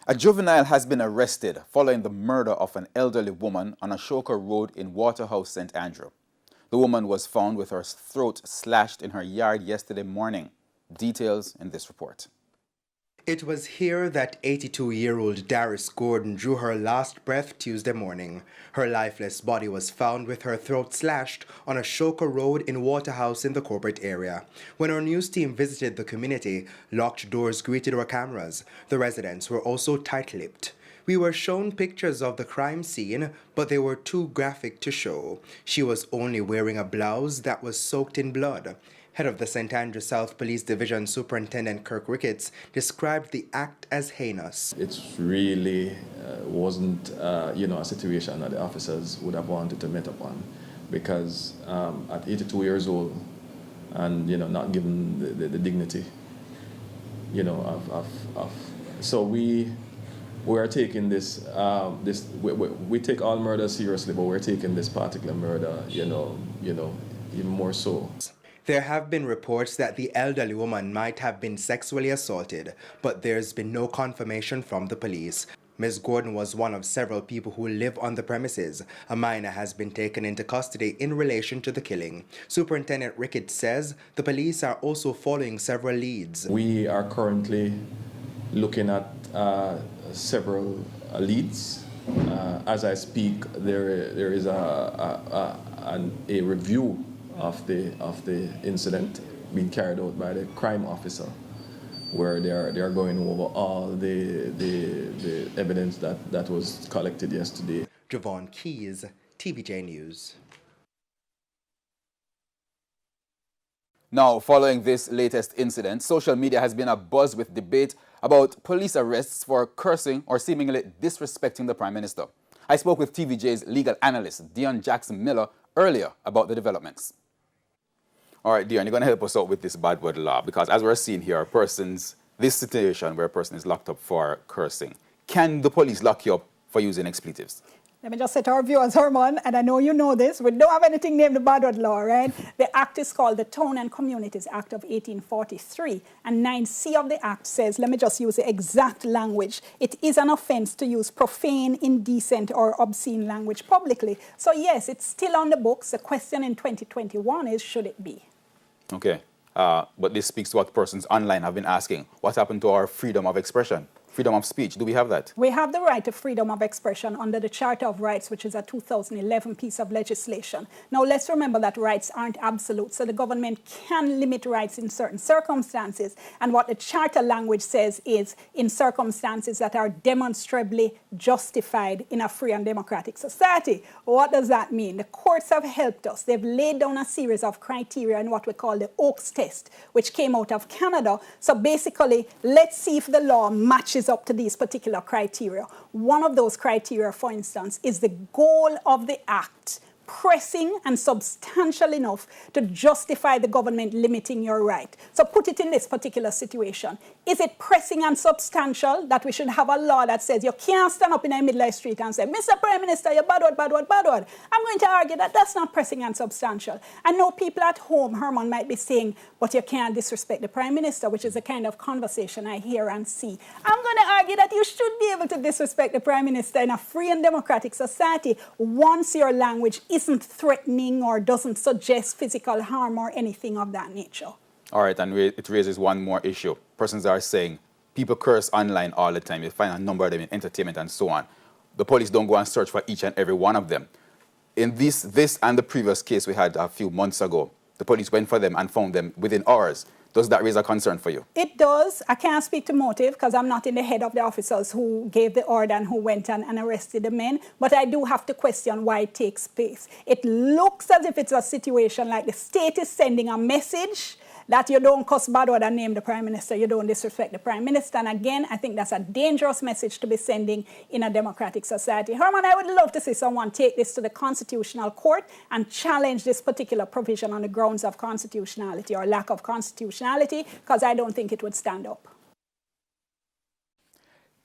A juvenile has been arrested following the murder of an elderly woman on Ashoka Road in Waterhouse, St. Andrew. The woman was found with her throat slashed in her yard yesterday morning. Details in this report. It was here that 82-year-old Darius Gordon drew her last breath Tuesday morning. Her lifeless body was found with her throat slashed on Ashoka Road in Waterhouse in the corporate area. When our news team visited the community, locked doors greeted our cameras. The residents were also tight-lipped. We were shown pictures of the crime scene, but they were too graphic to show. She was only wearing a blouse that was soaked in blood. Head of the St. Andrew South Police Division Superintendent Kirk Ricketts described the act as heinous. It really wasn't, a situation that the officers would have wanted to meet upon, because at 82 years old, and not given the dignity, so we are taking this. We take all murders seriously, but we're taking this particular murder, even more so. There have been reports that the elderly woman might have been sexually assaulted, but there's been no confirmation from the police. Ms. Gordon was one of several people who live on the premises. A minor has been taken into custody in relation to the killing. Superintendent Ricketts says the police are also following several leads. We are currently looking at several leads. As I speak, there is a review of the incident being carried out by the crime officer, where they are going over all the evidence that was collected yesterday. Javon Keys, TVJ News. Now, following this latest incident, social media has been abuzz with debate about police arrests for cursing or seemingly disrespecting the Prime Minister. I spoke with TVJ's legal analyst, Dion Jackson Miller, earlier about the developments. All right, Dion, you're going to help us out with this bad word law, because as we're seeing here, this situation where a person is locked up for cursing, can the police lock you up for using expletives? Let me just say to our viewers, Herman, and I know you know this, we don't have anything named the bad word law, right? The act is called the Town and Communities Act of 1843, and 9C of the act says, let me just use the exact language, it is an offense to use profane, indecent, or obscene language publicly. So yes, it's still on the books. The question in 2021 is, should it be? Okay, but this speaks to what persons online have been asking. What happened to our freedom of expression, freedom of speech? Do we have that? We have the right to freedom of expression under the Charter of Rights, which is a 2011 piece of legislation. Now, let's remember that rights aren't absolute, so the government can limit rights in certain circumstances. And what the Charter language says is in circumstances that are demonstrably justified in a free and democratic society. What does that mean? The courts have helped us. They've laid down a series of criteria in what we call the Oakes test, which came out of Canada. So basically, let's see if the law matches up to these particular criteria. One of those criteria, for instance, is the goal of the act pressing and substantial enough to justify the government limiting your right. So put it in this particular situation. Is it pressing and substantial that we should have a law that says you can't stand up in the middle of the street and say, Mr. Prime Minister, you're bad word, bad word, bad word? I'm going to argue that that's not pressing and substantial. I know people at home, Herman, might be saying, but you can't disrespect the Prime Minister, which is the kind of conversation I hear and see. I'm going to argue that you should be able to disrespect the Prime Minister in a free and democratic society once your language isn't threatening or doesn't suggest physical harm or anything of that nature. All right, and it raises one more issue. Persons are saying people curse online all the time. You find a number of them in entertainment and so on. The police don't go and search for each and every one of them. In this and the previous case we had a few months ago, the police went for them and found them within hours. Does that raise a concern for you? It does. I can't speak to motive because I'm not in the head of the officers who gave the order and who went and arrested the men. But I do have to question why it takes place. It looks as if it's a situation like the state is sending a message that you don't cuss bad word and name the Prime Minister, you don't disrespect the Prime Minister. And again, I think that's a dangerous message to be sending in a democratic society. Herman, I would love to see someone take this to the Constitutional Court and challenge this particular provision on the grounds of constitutionality or lack of constitutionality, because I don't think it would stand up.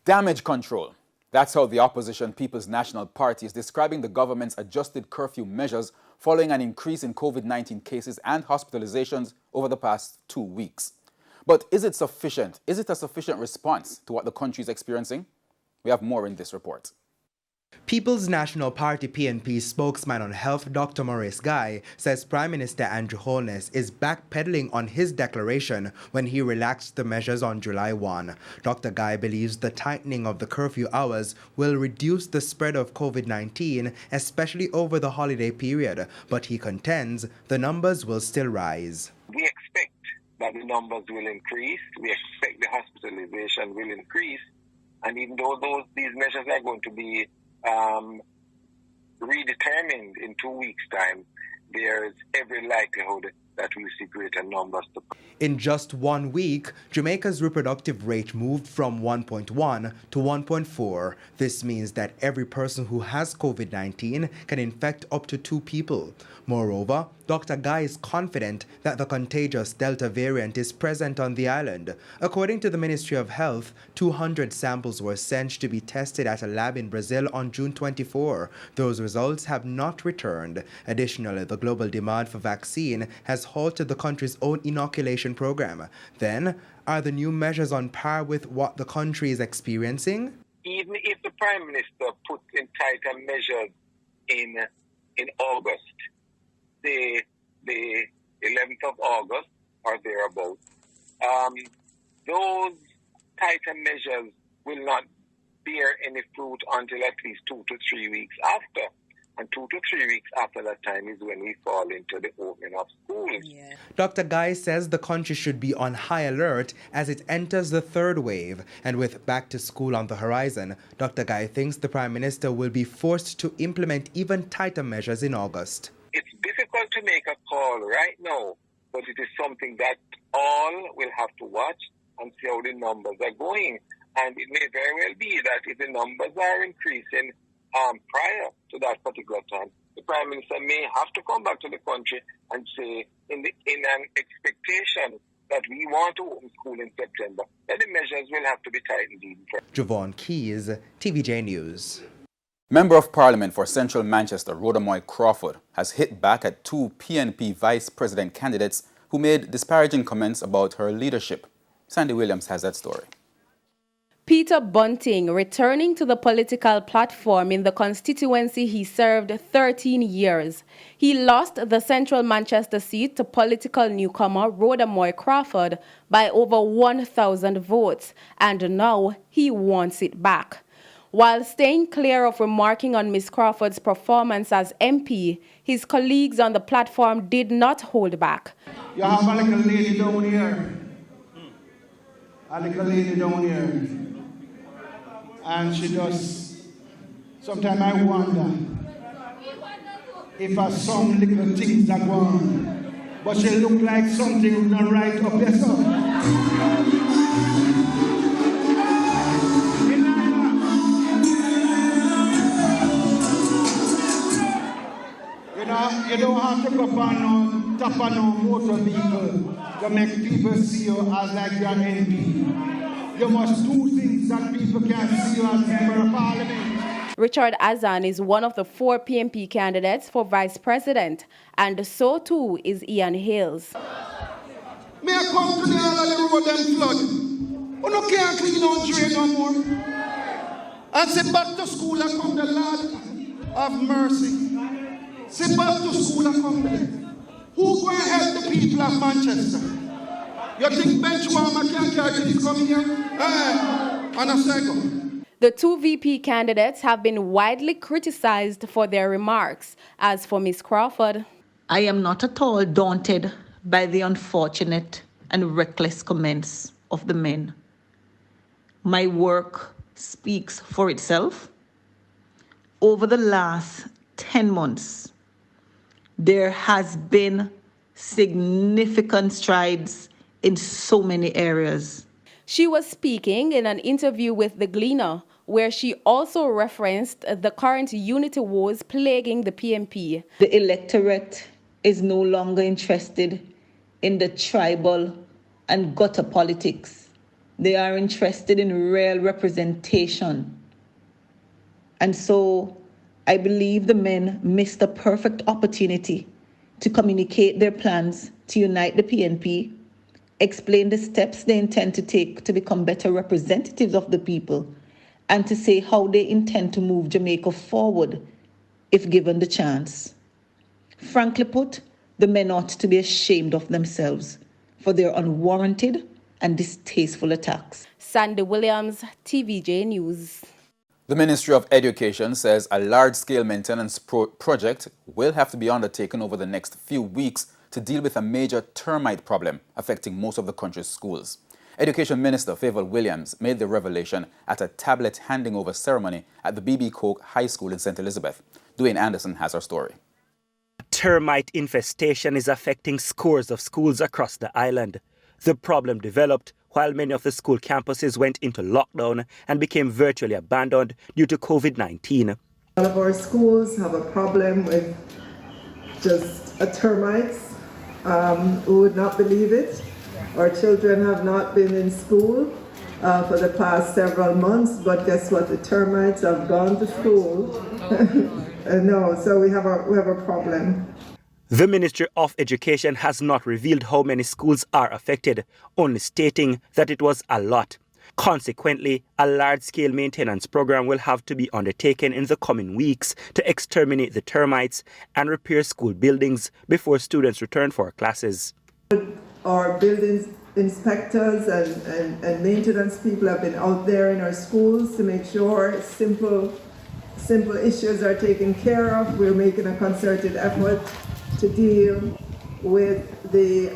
Damage control. That's how the opposition People's National Party is describing the government's adjusted curfew measures following an increase in COVID-19 cases and hospitalizations over the past 2 weeks. But is it sufficient? Is it a sufficient response to what the country is experiencing? We have more in this report. People's National Party PNP spokesman on health Dr. Maurice Guy says Prime Minister Andrew Holness is backpedaling on his declaration when he relaxed the measures on July 1. Dr. Guy believes the tightening of the curfew hours will reduce the spread of COVID-19, especially over the holiday period, but he contends the numbers will still rise. We expect that the numbers will increase. We expect the hospitalization will increase. And even though these measures are going to be redetermined in 2 weeks' time, there's every likelihood that we'll see greater numbers. In just 1 week, Jamaica's reproductive rate moved from 1.1 to 1.4. This means that every person who has COVID-19 can infect up to 2 people. Moreover, Dr. Guy is confident that the contagious Delta variant is present on the island. According to the Ministry of Health, 200 samples were sent to be tested at a lab in Brazil on June 24. Those results have not returned. Additionally, the global demand for vaccine has halted the country's own inoculation program. Then, are the new measures on par with what the country is experiencing? Even if the Prime Minister puts in tighter measures in August, the 11th of August or thereabouts, those tighter measures will not bear any fruit until at least 2 to 3 weeks after. And 2 to 3 weeks after that time is when we fall into the opening of schools. Yeah. Dr. Guy says the country should be on high alert as it enters the third wave. And with back to school on the horizon, Dr. Guy thinks the Prime Minister will be forced to implement even tighter measures in August. It's difficult to make a call right now, but it is something that all will have to watch and see how the numbers are going. And it may very well be that if the numbers are increasing prior to that particular time, the Prime Minister may have to come back to the country and say, in an expectation that we want to open school in September, that the measures will have to be tightened even further. Javon Keys, TVJ News. Member of Parliament for Central Manchester, Rhoda Moy Crawford, has hit back at 2 PNP vice president candidates who made disparaging comments about her leadership. Sandy Williams has that story. Peter Bunting, returning to the political platform in the constituency he served 13 years. He lost the Central Manchester seat to political newcomer Rhoda Moy Crawford by over 1,000 votes, and now he wants it back. While staying clear of remarking on Ms. Crawford's performance as MP, his colleagues on the platform did not hold back. You have a little lady down here. A little lady down here. And she does, sometimes I wonder if some little things that go on, but she look like something not right up there. So. You don't have to go on no top of no motor vehicle to make people see you as like you're NP. You must do things that people can see you as member of parliament. Richard Azan is one of the 4 PNP candidates for vice president, and so too is Ian Hales. May I come to the end of the road and flood? You no can't clean out drain no more. And say back to school and come the Lord of mercy. Say back to school and come there. Who going to help the people of Manchester? You think bench warmer can't carry this coming here? And a second. The 2 VP candidates have been widely criticized for their remarks. As for Ms. Crawford, I am not at all daunted by the unfortunate and reckless comments of the men. My work speaks for itself. Over the last 10 months, there has been significant strides in so many areas. She was speaking in an interview with The Gleaner, where she also referenced the current unity wars plaguing the PNP. The electorate is no longer interested in the tribal and gutter politics. They are interested in real representation. And so I believe the men missed a perfect opportunity to communicate their plans to unite the PNP, explain the steps they intend to take to become better representatives of the people, and to say how they intend to move Jamaica forward if given the chance. Frankly put, the men ought to be ashamed of themselves for their unwarranted and distasteful attacks. Sandy Williams, TVJ News. The Ministry of Education says a large-scale maintenance project will have to be undertaken over the next few weeks to deal with a major termite problem affecting most of the country's schools. Education Minister Favour Williams made the revelation at a tablet handing over ceremony at the B.B. Coke High School in St. Elizabeth. Dwayne Anderson has our story. Termite infestation is affecting scores of schools across the island. The problem developed while many of the school campuses went into lockdown and became virtually abandoned due to COVID-19. All of our schools have a problem with just termites. We would not believe it. Our children have not been in school for the past several months, but guess what? The termites have gone to school. No, so we have a problem. The Ministry of Education has not revealed how many schools are affected, only stating that it was a lot. Consequently, a large-scale maintenance program will have to be undertaken in the coming weeks to exterminate the termites and repair school buildings before students return for classes. Our buildings inspectors and maintenance people have been out there in our schools to make sure simple issues are taken care of. We're making a concerted effort to deal with the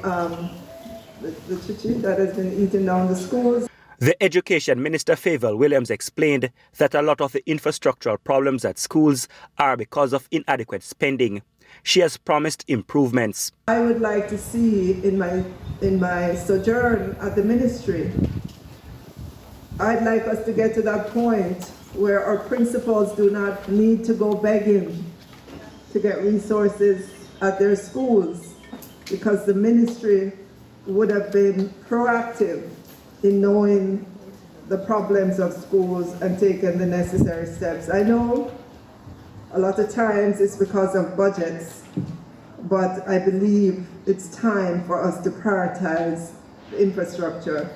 chichi that has been eating down the schools. The Education Minister Favour Williams explained that a lot of the infrastructural problems at schools are because of inadequate spending. She has promised improvements. I would like to see in my sojourn at the ministry, I'd like us to get to that point where our principals do not need to go begging to get resources at their schools, because the ministry would have been proactive in knowing the problems of schools and taking the necessary steps. I know a lot of times it's because of budgets, but I believe it's time for us to prioritize the infrastructure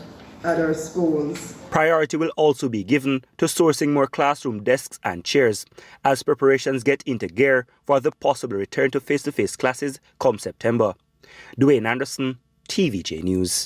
at our schools. Priority will also be given to sourcing more classroom desks and chairs as preparations get into gear for the possible return to face-to-face classes come September. Dwayne Anderson, TVJ News.